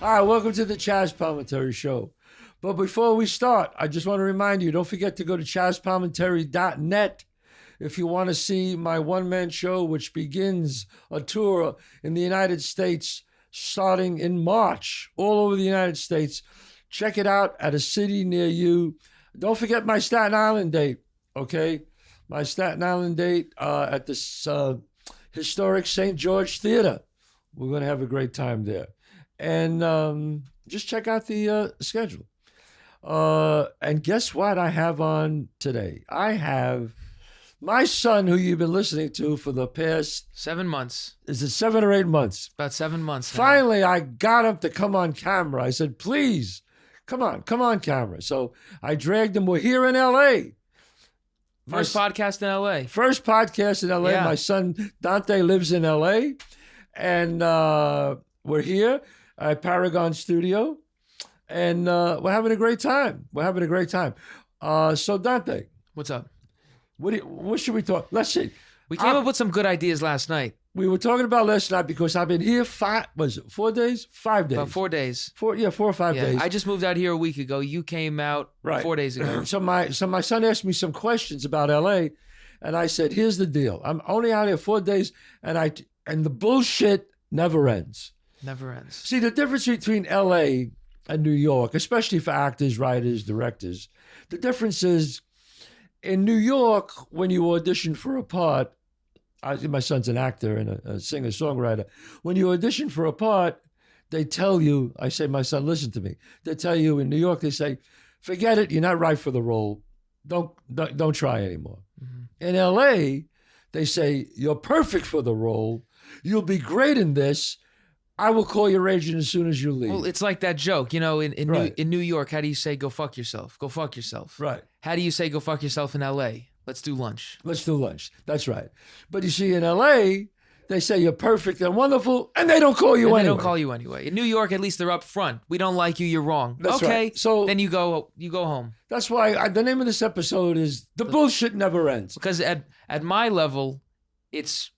All right, welcome to the Chazz Palminteri Show. But before we start, I just want to remind you, don't forget to go to chazzpalminteri.net if you want to see my one-man show, which begins a tour in the United States starting in March, all over the United States. Check it out at a city near you. Don't forget my Staten Island date, okay? My Staten Island date at this historic St. George Theater. We're going to have a great time there. And just check out the schedule. And guess what I have on today? I have my son, who you've been listening to for the past 7 months. Is it 7 or 8 months? About 7 months. Finally, I got him to come on camera. I said, please, come on camera. So I dragged him. We're here in L.A. First podcast in L.A. First podcast in L.A. Yeah. My son, Dante, lives in L.A. And we're here at Paragon Studio. And we're having a great time. So, Dante. What's up? What should we talk? Let's see. We came up with some good ideas last night. We were talking about last night because I've been here 4 days? 5 days. About 4 days. 4 or 5 days. I just moved out here a week ago. You came out 4 days ago. So my son asked me some questions about LA, and I said, here's the deal. I'm only out here 4 days, and the bullshit never ends. Never ends. See, the difference between LA and New York, especially for actors, writers, directors, the difference is in New York, when you audition for a part, my son's an actor and a singer-songwriter. When you audition for a part, they tell you, I say, my son, listen to me. They tell you in New York, they say, forget it, you're not right for the role. Don't try anymore. Mm-hmm. In LA, they say, you're perfect for the role. You'll be great in this. I will call your agent as soon as you leave. Well, it's like that joke, in Right. New York, how do you say go fuck yourself? Go fuck yourself. Right. How do you say go fuck yourself in LA? Let's do lunch. Let's do lunch. That's right. But you see, in LA, they say you're perfect and wonderful, and they don't call you anyway. They don't call you anyway. In New York, at least they're up front. We don't like you, you're wrong. That's okay. right. So then you go home. That's why the name of this episode is The Bullshit Never Ends. Because at my level, it's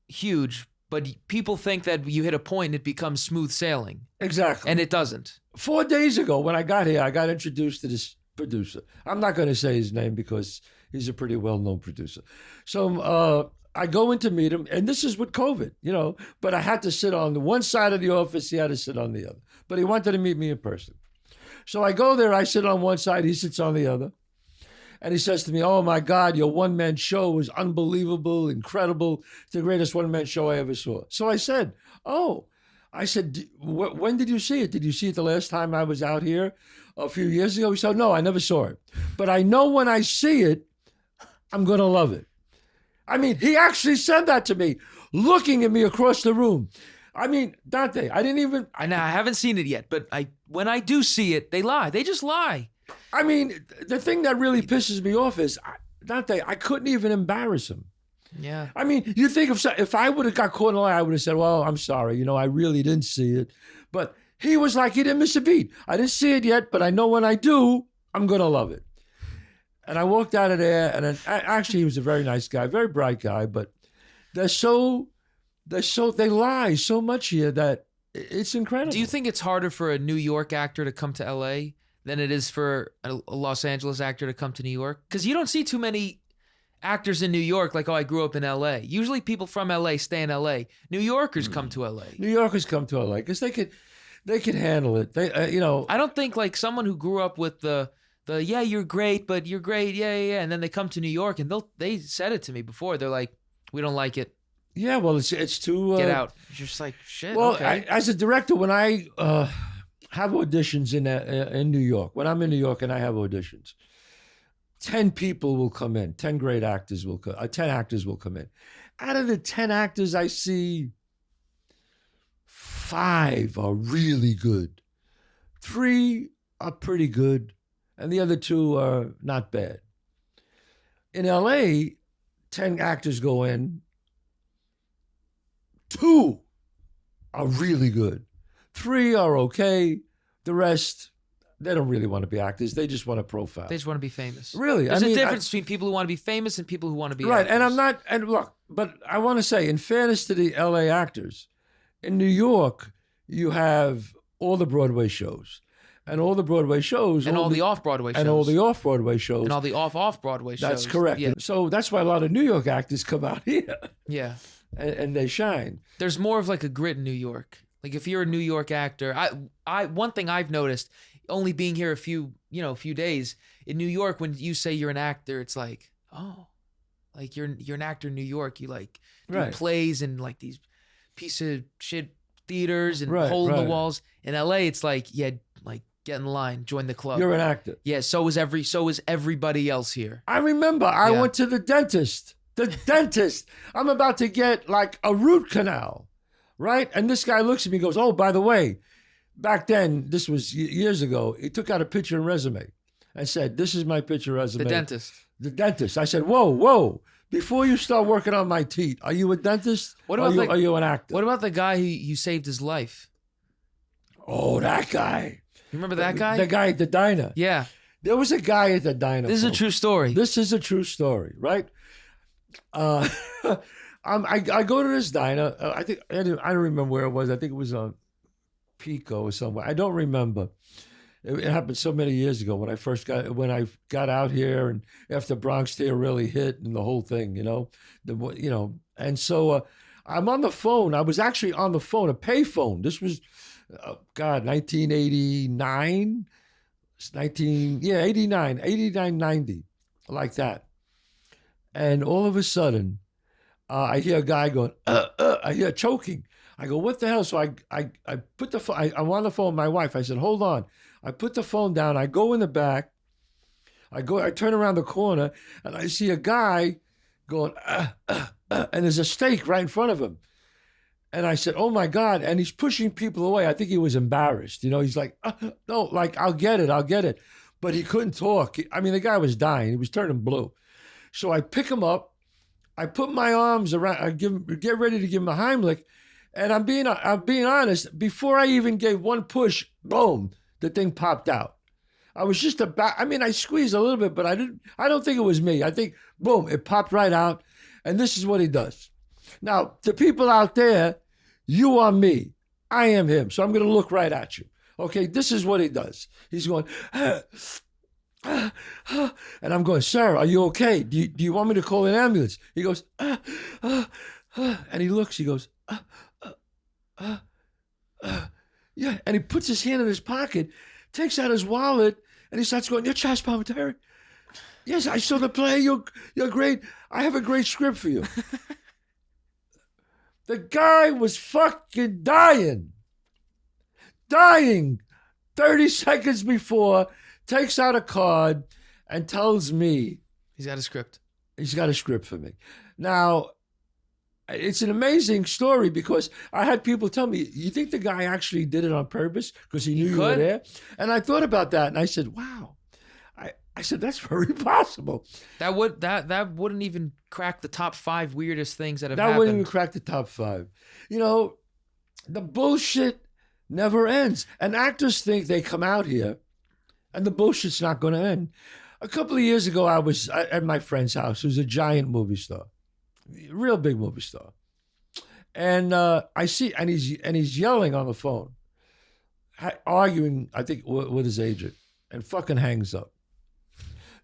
huge, but people think that you hit a point and it becomes smooth sailing. Exactly. And it doesn't. 4 days ago when I got here, I got introduced to this producer. I'm not going to say his name because he's a pretty well-known producer. So I go in to meet him, and this is with COVID, but I had to sit on the one side of the office. He had to sit on the other. But he wanted to meet me in person. So I go there. I sit on one side. He sits on the other. And he says to me, oh, my God, your one-man show was unbelievable, incredible. It's the greatest one-man show I ever saw. So I said, when did you see it? Did you see it the last time I was out here a few years ago? He said, no, I never saw it. But I know when I see it, I'm going to love it. I mean, he actually said that to me, looking at me across the room. I mean, Dante, I haven't seen it yet, but when I do see it, they lie. They just lie. I mean, the thing that really pisses me off is, Dante, I couldn't even embarrass him. Yeah. I mean, you think if I would have got caught in a lie, I would have said, well, I'm sorry. I really didn't see it. But he was like, he didn't miss a beat. I didn't see it yet, but I know when I do, I'm going to love it. And I walked out of there, and actually he was a very nice guy, very bright guy, but they lie so much here that it's incredible. Do you think it's harder for a New York actor to come to LA than it is for a Los Angeles actor to come to New York? Because you don't see too many actors in New York like, oh, I grew up in LA. Usually people from LA stay in LA. New Yorkers come to LA. New Yorkers come to LA because they could handle it. They, I don't think like someone who grew up with the yeah, you're great, but you're great, yeah, and then they come to New York and they said it to me before. They're like, we don't like it. Yeah, well, it's too get out. You're just like shit. Well, okay. As a director, when I have auditions in New York, when I'm in New York and I have auditions, 10 people will come in. 10 great actors will come. 10 actors will come in. Out of the 10 actors, I see 5 are really good. 3 are pretty good. And the other 2 are not bad. In LA, 10 actors go in. 2 are really good. 3 are okay. The rest, they don't really want to be actors. They just want to profile. They just want to be famous. Really. There's a difference between people who want to be famous and people who want to be actors. Right. And look, but I want to say, in fairness to the LA actors, in New York, you have all the Broadway shows. And all the Broadway shows. And all the off-Broadway shows. And all the off-Broadway shows. And all the off-Broadway shows. That's correct. Yeah. So that's why a lot of New York actors come out here. Yeah. And they shine. There's more of like a grit in New York. Like if you're a New York actor, I one thing I've noticed, only being here a few days, in New York, when you say you're an actor, it's like, oh, like you're an actor in New York. You like do plays and like these piece of shit theaters and hole in the walls. In LA, it's like, yeah, like get in line, join the club. You're an actor. Yeah, so is everybody else here. I remember I went to the dentist. I'm about to get like a root canal, right? And this guy looks at me and goes, oh, by the way, back then, this was years ago, he took out a picture and resume and said, this is my picture resume. The dentist. I said, whoa. Before you start working on my teeth, are you a dentist? Are you an actor? What about the guy who saved his life? Oh, that guy. You remember that guy? The guy at the diner. Yeah. There was a guy at the diner. This is a true story. This is a true story, right? I go to this diner. I don't remember where it was. I think it was on Pico or somewhere. I don't remember. It happened so many years ago when I got out here and after Bronx Tale really hit and the whole thing, and so I'm on the phone. I was actually on the phone, a payphone. This was, 1989, 89, 90, like that. And all of a sudden, I hear a guy going, I hear choking. I go, what the hell? So I put the phone, I'm on the phone with my wife. I said, hold on. I put the phone down. I go in the back. I turn around the corner and I see a guy going, and there's a steak right in front of him. And I said, oh my God. And he's pushing people away. I think he was embarrassed. He's like, no, like, I'll get it. But he couldn't talk. I mean, the guy was dying. He was turning blue. So I pick him up. I put my arms around, get ready to give him a Heimlich. And I'm being honest, before I even gave one push, boom, the thing popped out. I was just I squeezed a little bit, but I don't think it was me. I think, boom, it popped right out. And this is what he does. Now, to people out there, you are me. I am him. So I'm going to look right at you. Okay, this is what he does. He's going, and I'm going, sir, are you okay? Do you want me to call an ambulance? He goes, and he looks, he goes, yeah. And he puts his hand in his pocket, takes out his wallet, and he starts going, you're Chazz Palminteri? Yes, I saw the play. You're great. I have a great script for you. The guy was fucking dying. 30 seconds before, takes out a card and tells me. He's got a script. He's got a script for me. Now, it's an amazing story because I had people tell me, you think the guy actually did it on purpose because he knew you were there? And I thought about that and I said, wow. I said, that's very possible. That wouldn't even crack the top 5 weirdest things that have happened. That wouldn't even crack the top 5. The bullshit never ends. And actors think they come out here and the bullshit's not going to end. A couple of years ago, I was at my friend's house, who's a giant movie star, real big movie star. And I see, and he's yelling on the phone, arguing, I think, with his agent, and fucking hangs up.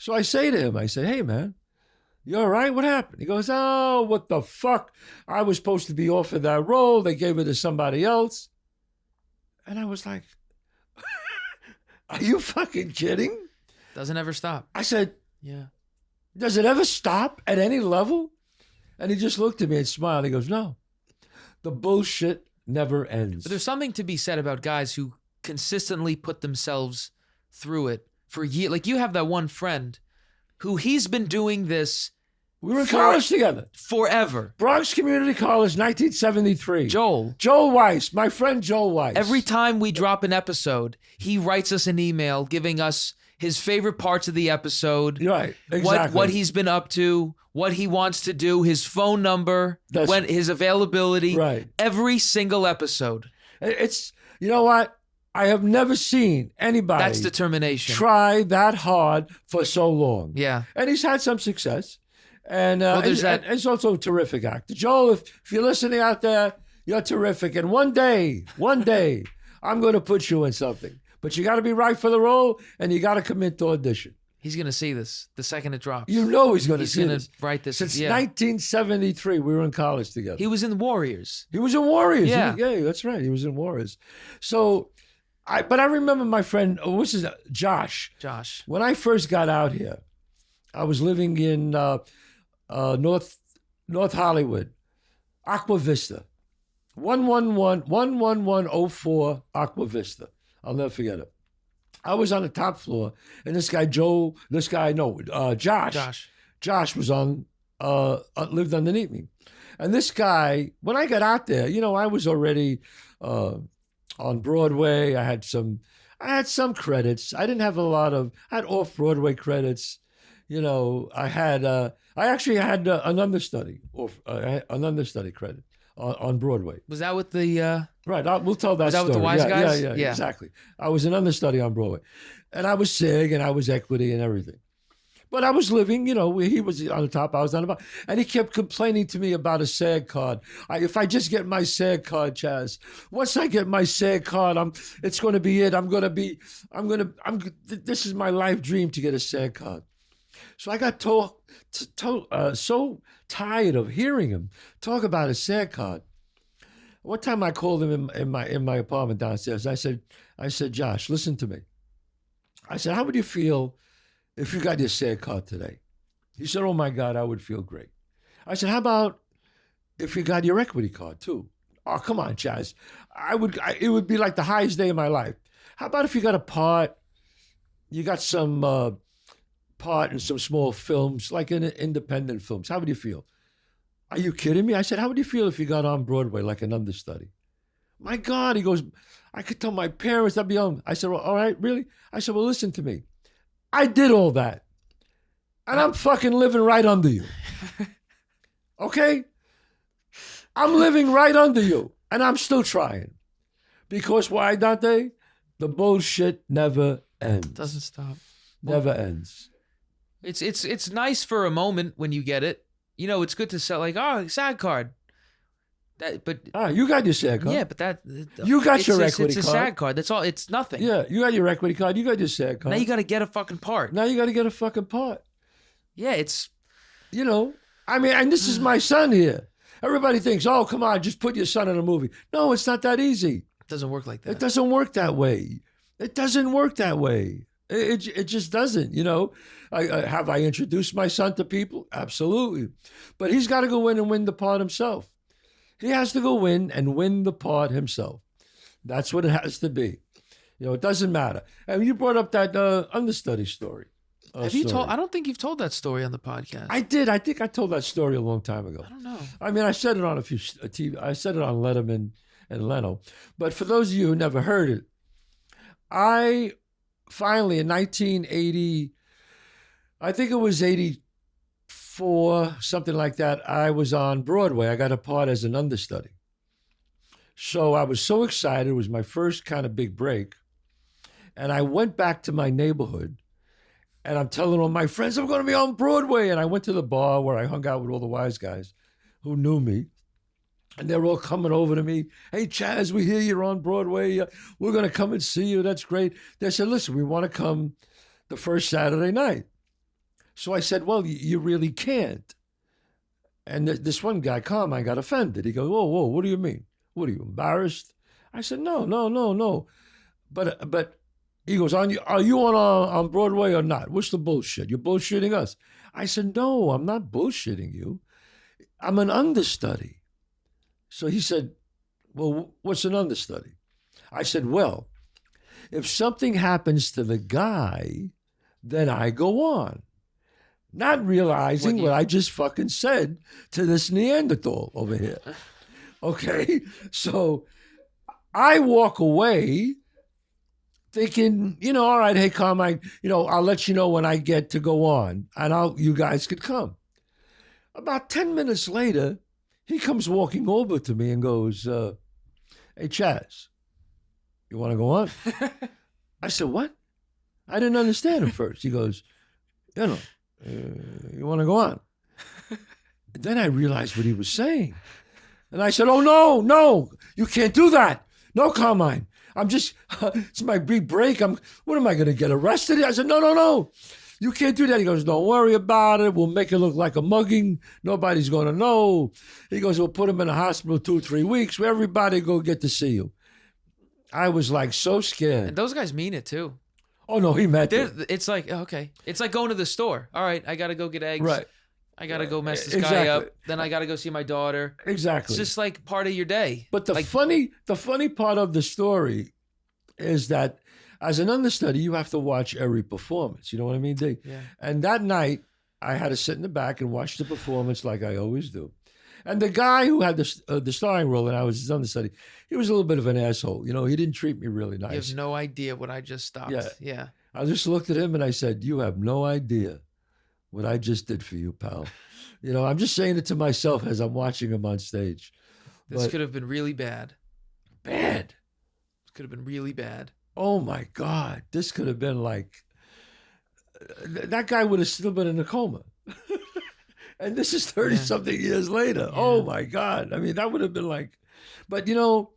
So I say to him, hey, man, you all right? What happened? He goes, oh, what the fuck? I was supposed to be offered that role. They gave it to somebody else. And I was like, are you fucking kidding? Doesn't ever stop. I said, yeah. Does it ever stop at any level? And he just looked at me and smiled. He goes, no, the bullshit never ends. But there's something to be said about guys who consistently put themselves through it for years. Like you have that one friend who he's been doing this. We were in college together. Forever. Bronx Community College, 1973. Joel Weiss, my friend Joel Weiss. Every time we drop an episode, he writes us an email giving us his favorite parts of the episode. Right, exactly. What he's been up to, what he wants to do, his phone number, his availability. Right. Every single episode. It's, you know what? I have never seen anybody That's determination. Try that hard for so long. Yeah. And he's had some success. And, well, and he's also a terrific actor. Joel, if you're listening out there, you're terrific. And one day, I'm going to put you in something. But you got to be right for the role, and you got to commit to audition. He's going to see this the second it drops. You know he's going to see this. Write this. Since 1973, we were in college together. He was in the Warriors. He was in Warriors. Yeah. Yeah, that's right. He was in Warriors. So, I remember my friend, what's his name? Josh. When I first got out here, I was living in North Hollywood, Aqua Vista, 11104 Aqua Vista. I'll never forget it. I was on the top floor, and Josh was on, lived underneath me. And this guy, when I got out there, I was already on Broadway. I had some credits. I didn't have I had off-Broadway credits. I actually had an understudy, credit on Broadway. Was that with the... Right, we'll tell that story. Was that with the Wise Guys? Yeah, exactly. I was an understudy on Broadway. And I was SIG, and I was equity and everything. But I was living, he was on the top, I was on the bottom. And he kept complaining to me about a SAG card. If I just get my SAG card, Chazz, once I get my SAG card, it's going to be it. This is my life dream to get a SAG card. So I got so tired of hearing him talk about a SAG card. One time I called him in my apartment downstairs. I said, Josh, listen to me. I said, how would you feel if you got your SAG card today? He said, oh my God, I would feel great. I said, how about if you got your equity card too? Oh, come on, Chazz. It would be like the highest day of my life. How about if you got a part, you got some part in some small films, like in independent films. How would you feel? Are you kidding me? I said, how would you feel if you got on Broadway like an understudy? My God, he goes, I could tell my parents I'd be on. I said, well, all right, really? I said, well, listen to me. I did all that. And I'm fucking living right under you. Okay? I'm living right under you. And I'm still trying. Because why, Dante? The bullshit never ends. Doesn't stop. Never ends. It's nice for a moment when you get it. It's good to sell SAG card. You got your SAG card. Yeah, but you got your equity card. It's a SAG card. That's all. It's nothing. Yeah, you got your equity card. You got your SAG card. Now you got to get a fucking part. Yeah, it's. And this is my son here. Everybody thinks, oh, come on, just put your son in a movie. No, it's not that easy. It doesn't work like that. It doesn't work that way. It just doesn't, Have I introduced my son to people? Absolutely. But he's got to go in and win the part himself. He has to go in and win the part himself. That's what it has to be. It doesn't matter. And you brought up that understudy story. Have you told? I don't think you've told that story on the podcast. I did. I think I told that story a long time ago. I don't know. I said it on a few TV. I said it on Letterman and Leno. But for those of you who never heard it, I finally, in 1980, I think it was 84, something like that, I was on Broadway. I got a part as an understudy. So I was so excited. It was my first kind of big break. And I went back to my neighborhood, and I'm telling all my friends, I'm going to be on Broadway. And I went to the bar where I hung out with all the wise guys who knew me. And they're all coming over to me. Hey, Chazz, we hear you're on Broadway. We're going to come and see you. That's great. They said, listen, we want to come the first Saturday night. So I said, well, you really can't. And this one guy, Carmine, got offended. He goes, whoa, what do you mean? What are you, embarrassed? I said, no. But he goes, are you on Broadway or not? What's the bullshit? You're bullshitting us. I said, no, I'm not bullshitting you. I'm an understudy. So he said, well, what's an understudy? I said, well, if something happens to the guy, then I go on. Not realizing what I just fucking said to this Neanderthal over here. Okay? So I walk away thinking, all right, hey, Carmine, I'll let you know when I get to go on, and you guys could come. About 10 minutes later, he comes walking over to me and goes, hey, Chazz, you want to go on? I said, what? I didn't understand at first. He goes, you want to go on? Then I realized what he was saying. And I said, oh, no, you can't do that. No, Carmine. It's my big break. What am I going to get arrested? I said, no. You can't do that. He goes, don't worry about it. We'll make it look like a mugging. Nobody's going to know. He goes, we'll put him in a hospital 2-3 weeks where everybody go get to see you. I was like so scared. And those guys mean it too. Oh, no, he meant it. It's like, okay. It's like going to the store. All right, I got to go get eggs. Right. I got to go mess this guy up. Then I got to go see my daughter. Exactly. It's just like part of your day. But the funny part of the story is that as an understudy, you have to watch every performance. You know what I mean? Yeah. And that night, I had to sit in the back and watch the performance like I always do. And the guy who had the starring role, and I was his understudy, he was a little bit of an asshole. You know, he didn't treat me really nice. You have no idea what I just stopped. Yeah. I just looked at him and I said, you have no idea what I just did for you, pal. You know, I'm just saying it to myself as I'm watching him on stage. This could have been really bad. Bad. This could have been really bad. Oh, my God. This could have been like, that guy would have still been in a coma. And this is 30-something years later. Yeah. Oh, my God. I mean, that would have been like, but you know,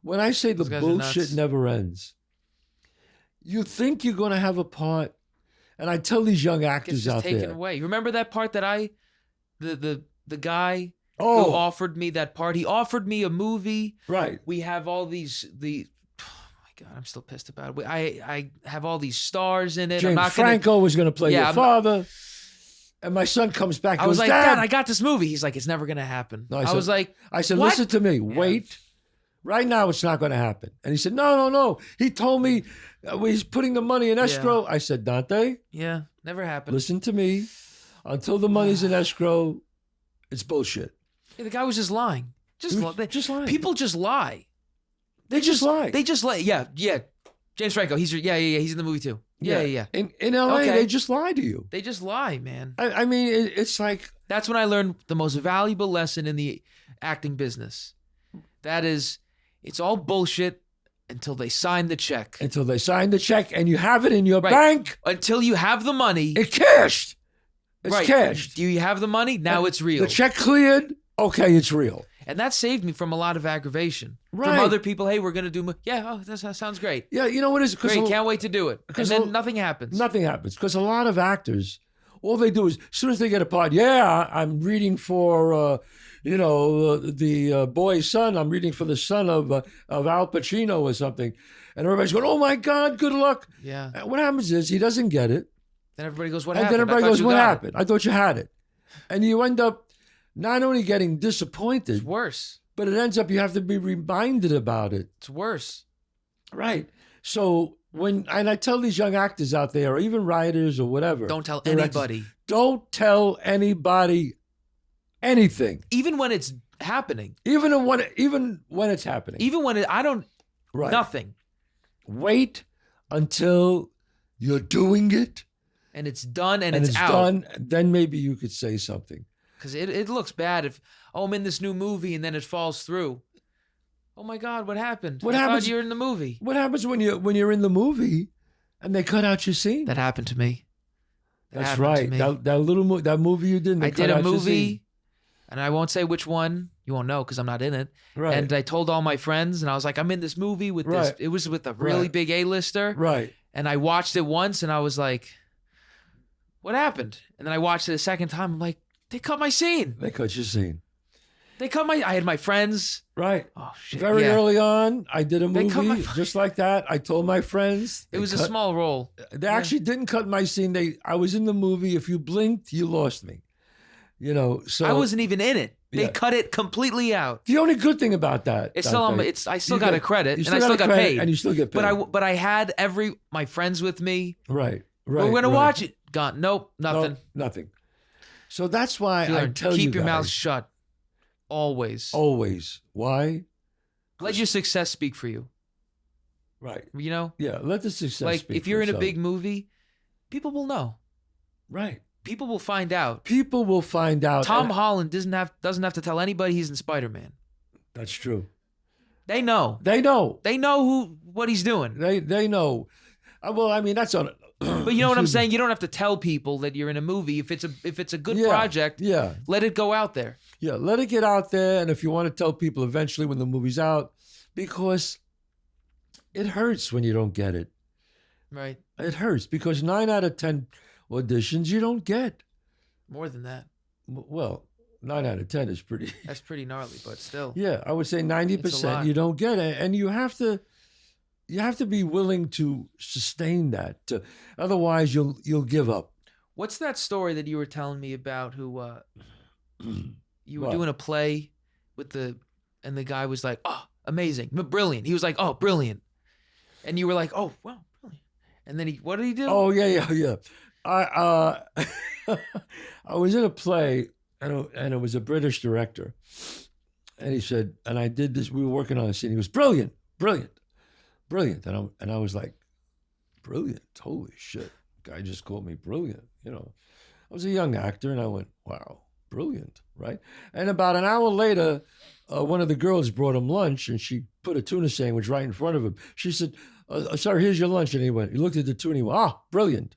when I say the bullshit never ends, you think you're going to have a part, and I tell these young actors out there. Taken away. Remember that part that the guy who offered me that part? He offered me a movie. Right. We have all these, God, I'm still pissed about it. I have all these stars in it. James Franco was going to play your father. And my son comes back. I was like, Dad, I got this movie. He's like, it's never going to happen. No, I said, what? Listen to me. Wait. Right now, it's not going to happen. And he said, no. He told me he's putting the money in escrow. I said, Dante. Yeah, never happened. Listen to me. Until the money's in escrow, it's bullshit. Yeah, the guy was just lying. Just lying. People just lie. They just lie. They just lie. Yeah. James Franco. He's in the movie too. Yeah. In LA, they just lie to you. They just lie, man. I mean, it's like... That's when I learned the most valuable lesson in the acting business. That is, it's all bullshit until they sign the check. Until they sign the check and you have it in your bank. Until you have the money. It's cashed. It's cashed. Do you have the money? Now it's real. The check cleared. Okay, it's real. And that saved me from a lot of aggravation. Right. From other people, hey, we're going to do... that sounds great. Yeah, you know what is... Great, can't wait to do it. And then nothing happens. Nothing happens. Because a lot of actors, all they do is, as soon as they get a part, I'm reading for, the boy's son. I'm reading for the son of Al Pacino or something. And everybody's going, oh, my God, good luck. Yeah. And what happens is he doesn't get it. Then everybody goes, what happened? And then everybody goes, what happened? I thought you had it. And you end up not only getting disappointed. It's worse. But it ends up you have to be reminded about it. It's worse. Right. So I tell these young actors out there, or even writers or whatever. Don't tell anybody. Don't tell anybody anything. Even when it's happening. Even when it's happening. Even when nothing. Wait until you're doing it. And it's done and it's out. Done. Then maybe you could say something. Because it looks bad if, I'm in this new movie and then it falls through. Oh my God, what happened? I thought you were in the movie. What happens when you're in the movie and they cut out your scene? That happened to me. That's right. That movie you did. I did a movie, and I won't say which one. You won't know because I'm not in it. Right. And I told all my friends, and I was like, I'm in this movie with this. It was with a really big A-lister. Right. And I watched it once, and I was like, what happened? And then I watched it a second time. I'm like, they cut my scene. They cut your scene. I had my friends. Right. Oh, shit. Very early on, I did a movie just like that. I told my friends. It was a small role. They actually didn't cut my scene. I was in the movie. If you blinked, you lost me. So I wasn't even in it. They cut it completely out. The only good thing about that, I still got a credit, and I still got paid. And you still get paid. But I had my friends with me. Right. We're going to watch it. Gone. Nope. Nothing. Nothing. So that's why I tell you keep your mouth shut. Always. Always. Why? Let your success speak for you. Right. Yeah, let the success speak for if you're in itself. a big movie, people will know. Right. People will find out. People will find out. Tom Holland doesn't have to tell anybody he's in Spider-Man. That's true. They know. They know. They know what he's doing. They know. Well, I mean, that's on. But you know what I'm saying? You don't have to tell people that you're in a movie. If it's a good project, let it go out there. Yeah, let it get out there. And if you want to tell people eventually when the movie's out, because it hurts when you don't get it. Right. It hurts because 9 out of 10 auditions you don't get. More than that. Well, 9 out of 10 is pretty. That's pretty gnarly, but still. Yeah, I would say It's a 90% lot. you don't get it, and you have to be willing to sustain that. Otherwise, you'll give up. What's that story that you were telling me about? Who you were What? doing a play with and the guy was like, "Oh, amazing, brilliant." He was like, "Oh, brilliant," and you were like, "Oh, wow, brilliant." And then what did he do? Oh yeah. I I was in a play, and it was a British director, and he said, and I did this. We were working on a scene. He was brilliant, and I was like, brilliant. Holy shit! Guy just called me brilliant. I was a young actor, and I went, wow, brilliant, right? And about an hour later, one of the girls brought him lunch, and she put a tuna sandwich right in front of him. She said, "Sir, here's your lunch." And he looked at the tuna, and he went, brilliant.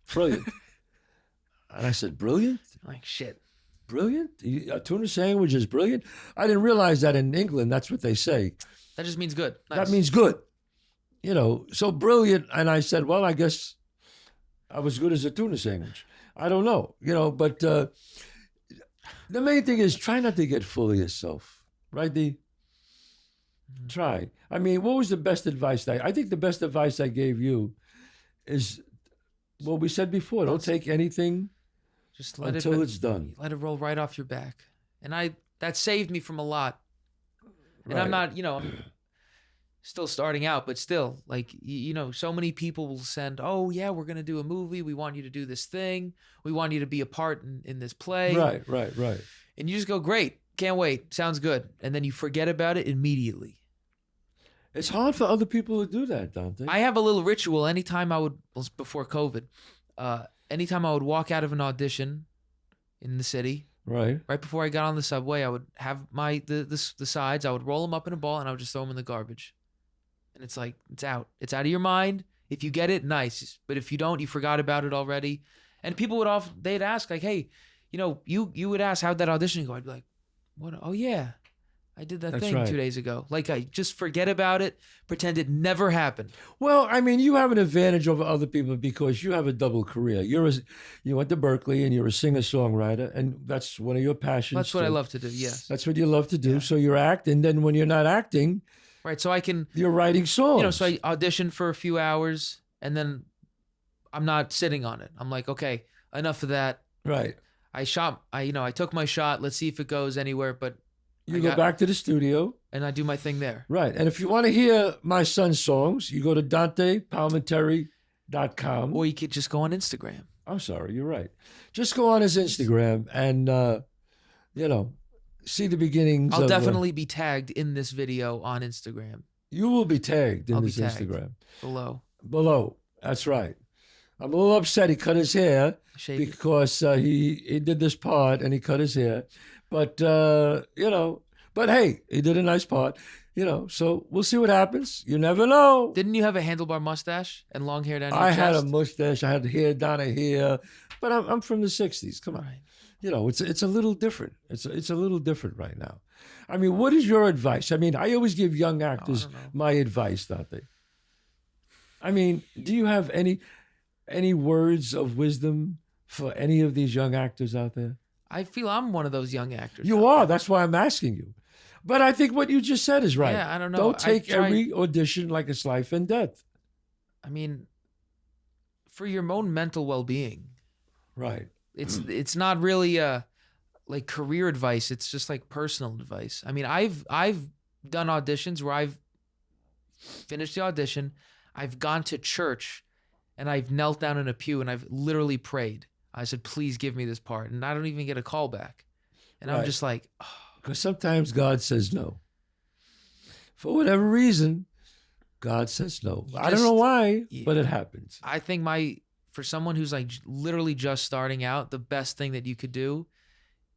And I said, brilliant? Like shit. Brilliant? A tuna sandwich is brilliant? I didn't realize that in England, that's what they say. That just means good. Nice. That means good. So brilliant. And I said, well, I guess I was good as a tuna sandwich. I don't know, but the main thing is try not to get full of yourself, right, D? Try. I mean, what was the best advice I think the best advice I gave you is what we said before. Don't take anything just let until it's done. Let it roll right off your back. And that saved me from a lot. And Right. I'm not, I'm still starting out, but still, like, so many people will send, "Oh yeah, we're going to do a movie. We want you to do this thing. We want you to be a part in this play." Right. And you just go, "Great. Can't wait. Sounds good." And then you forget about it immediately. It's hard for other people to do that, Dante. I have a little ritual anytime before COVID, anytime I would walk out of an audition in the city, Right. right before I got on the subway, I would have the sides, I would roll them up in a ball, and I would just throw them in the garbage. And it's like, it's out. It's out of your mind. If you get it, nice. But if you don't, you forgot about it already. And people they'd ask like, "Hey, you would ask, how'd that audition go?" I'd be like, "What? Oh yeah, I did that That's thing right. 2 days ago." Like, I just forget about it, pretend it never happened. Well, I mean, you have an advantage over other people because you have a double career. You went to Berkeley and you're a singer-songwriter, and that's one of your passions. That's what I too. love to do. Yes. That's what you love to do. Yeah. So you act, and then when you're not acting, Right. So I can, you're writing songs. so I audition for a few hours, and then I'm not sitting on it. I'm like, okay, enough of that. Right. I took my shot. Let's see if it goes anywhere. But You go back to the studio. and I do my thing there. Right. And if you want to hear my son's songs, you go to DantePalminteri.com. Or you could just go on Instagram. I'm sorry, you're right. Just go on his Instagram and, see the beginnings I'll of, definitely be tagged in this video on Instagram you will be tagged in I'll be this tagged. Instagram. below. That's right. I'm a little upset he cut his hair Shave it. because he did this part and he cut his hair. But, but hey, he did a nice part, so we'll see what happens. You never know. Didn't you have a handlebar mustache and long hair down your I chest? had a mustache. I had hair down here, but I'm from the 60s. Come on. Right. It's a little different. It's a little different right now. I mean, what is your advice? I mean, I always give young actors don't know. my advice, Dante. I mean, do you have any words of wisdom for any of these young actors out there? I feel I'm one of those young actors. You are. That's why I'm asking you. But I think what you just said is right. Yeah, I don't know. Don't take I've tried- every audition like it's life and death. I mean, for your own mental well-being. Right. It's not really like career advice. It's just like personal advice. I mean, I've done auditions where I've finished the audition, I've gone to church, and I've knelt down in a pew and I've literally prayed. I said, "Please give me this part," and I don't even get a call back. And I'm Right. just like, Because sometimes God says no. For whatever reason, God says no. I don't know why, but it happens. I think for someone who's like literally just starting out, the best thing that you could do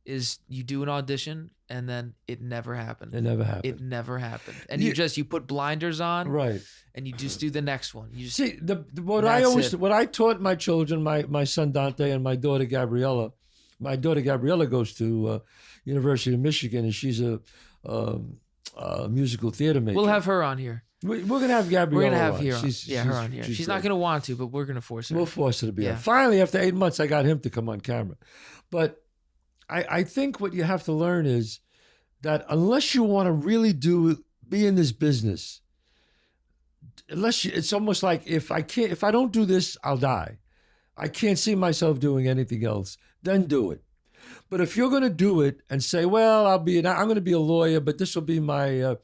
is you do an audition and then it never happened. It never happened. It never happened. And You- you put blinders on, Right. and you just do the next one. You just, See, what That's it. I taught my children, my son Dante and my daughter Gabriella. My daughter Gabriella goes to University of Michigan, and she's a musical theater major. we'll have her on here. We're gonna have Gabriella. We're gonna have on. her on. Her on here. She's not great. gonna want to, but we're gonna force her. We'll force her to be Yeah. on. Finally, after 8 months, I got him to come on camera. But I think what you have to learn is that unless you want to really be in this business, it's almost like if I don't do this, I'll die. I can't see myself doing anything else. Then do it. But if you're going to do it and say, well, I'm going to be a lawyer, but this will be my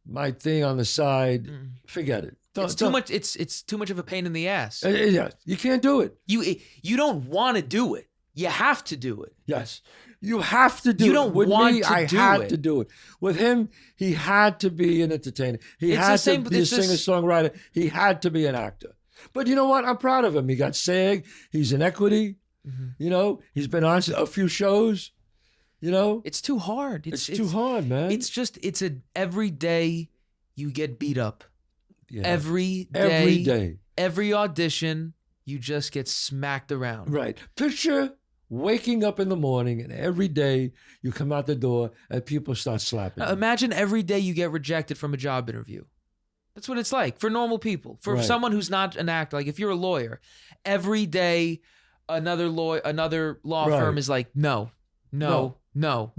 my thing on the side, forget it. It's too much. It's too much of a pain in the ass. Yeah, you can't do it. You don't want to do it. You have to do it. Yes. You have to do it. You don't With want me, to I do had it. to do it. With him, he had to be an entertainer. He It's had the same- to be a it's just- singer-songwriter. He had to be an actor. But you know what? I'm proud of him. He got SAG. He's in Equity. You know, he's been on a few shows. You know, It's too hard. it's too hard, man. It's every day you get beat up. Yeah. Every day. Every day. Every audition, you just get smacked around. Right. Picture waking up in the morning and every day you come out the door and people start slapping you. Imagine every day you get rejected from a job interview. That's what it's like for normal people. For Right. someone who's not an actor, like if you're a lawyer, every day another law Right. firm is like, no. No. No.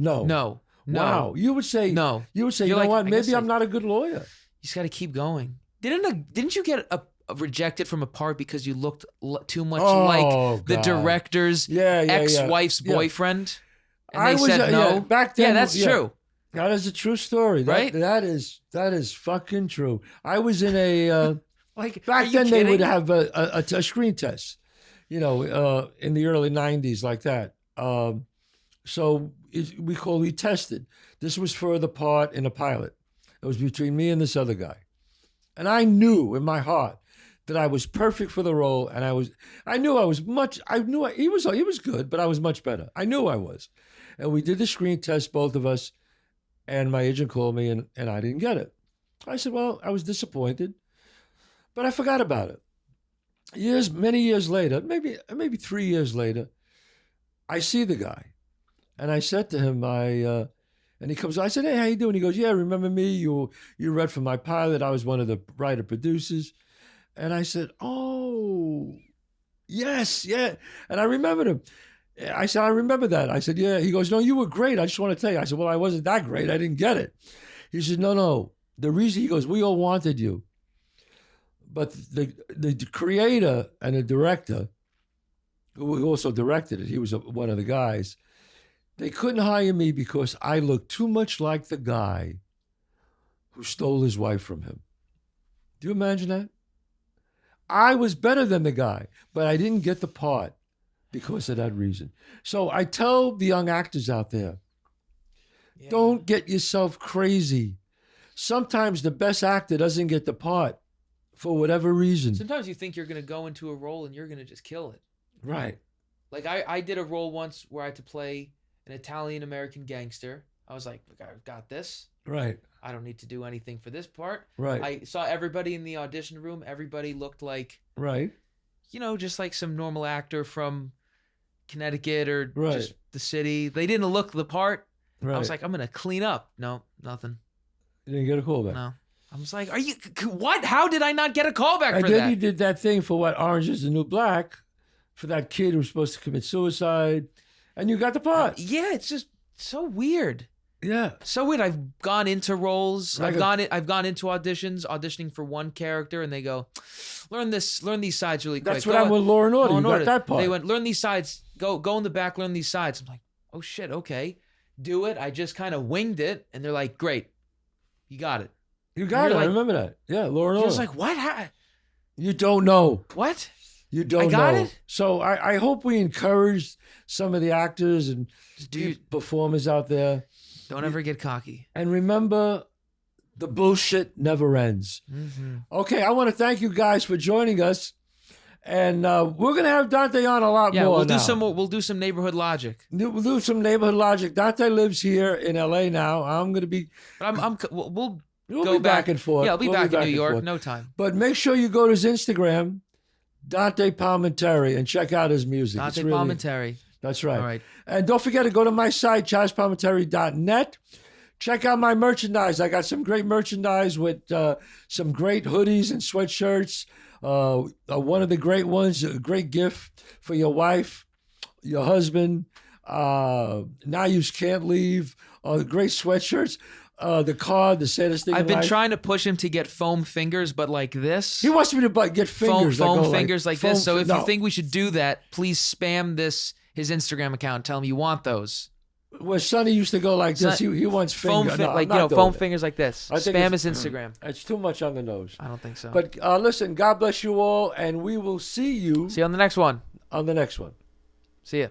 Wow. You would say, No. You would say, You're you know like, what? I guess Maybe I'm not a good lawyer. You just got to keep going. Didn't you get rejected from a part because you looked too much like the God. director's Yeah, ex-wife's yeah. boyfriend? And I they was, said no. back then. Yeah, that's true. That is a true story. Right? That is fucking true. I was in a Like back are you then they would kidding? have a screen test, you know, in the early '90s like that. So we tested. This was for the part in a pilot. It was between me and this other guy, and I knew in my heart that I was perfect for the role, and he was good, but I was much better. I knew I was, and we did the screen test, both of us, and my agent called me, and I didn't get it. I said, well, I was disappointed, but I forgot about it. Many years later, maybe 3 years later, I see the guy, and I said to him, and he comes, I said, hey, how you doing? He goes, yeah, remember me? You read for my pilot. I was one of the writer producers. And I said, oh, yes, yeah. And I remembered him. I said, I remember that. I said, yeah. He goes, no, you were great. I just want to tell you. I said, well, I wasn't that great. I didn't get it. He said, no. The reason, he goes, we all wanted you. But the creator and the director, who also directed it, he was one of the guys, they couldn't hire me because I looked too much like the guy who stole his wife from him. Do you imagine that? I was better than the guy, but I didn't get the part because of that reason. So I tell the young actors out there, don't get yourself crazy. Sometimes the best actor doesn't get the part for whatever reason. Sometimes you think you're going to go into a role and you're going to just kill it. Right. Like I did a role once where I had to play an Italian-American gangster. I was like, look, I've got this. Right. I don't need to do anything for this part. Right. I saw everybody in the audition room. Everybody looked like, Right. you know, just like some normal actor from Connecticut or Right. just the city. They didn't look the part. Right. I was like, I'm going to clean up. No, nothing. You didn't get a call back. No. I was like, are you, what? How did I not get a call back And for then that? you did that thing for what, Orange is the New Black, for that kid who was supposed to commit suicide, and you got the part. Yeah, it's just so weird. Yeah. So weird. I've gone into roles. Like I've gone into auditions, auditioning for one character, and they go, learn these sides really quick. That's what I'm with Law and Order. Law You and got Order. that part. They went, learn these sides. Go in the back, learn these sides. I'm like, oh shit, okay, do it. I just kind of winged it, and they're like, great, you got it. You got it. You're I like- remember that. Yeah, Law and I Order. was like, what? You don't know. What? You don't I got know. it? So I hope we encourage some of the actors and Dude. performers out there. Don't ever get cocky. And remember, the bullshit never ends. Mm-hmm. Okay, I want to thank you guys for joining us. And we're going to have Dante on a lot Yeah, more we'll now. do some neighborhood logic. We'll do some neighborhood logic. Dante lives here in LA now. I'm going to be... But we'll We'll go be back and forth. Yeah, I'll be We'll back in New and York. forth. No time. But make sure you go to his Instagram, Dante Palminteri, and check out his music. Dante It's really, Palminteri. That's right. All right. And don't forget to go to my site, chazzpalminteri.net. Check out my merchandise. I got some great merchandise with some great hoodies and sweatshirts. One of the great ones, a great gift for your wife, your husband. Now you can't leave. Great sweatshirts. The card, the saddest thing. I've in been life. trying to push him to get foam fingers, but like this. He wants me to get fingers. Foam fingers like this. So if no. you think we should do that, please spam his Instagram account and tell him you want those. Where Sonny used to go like this, he wants fingers. Foam fingers like this. Spam his Instagram. It's too much on the nose. I don't think so. But listen, God bless you all, and we will see you See you on the next one. on the next one. See ya.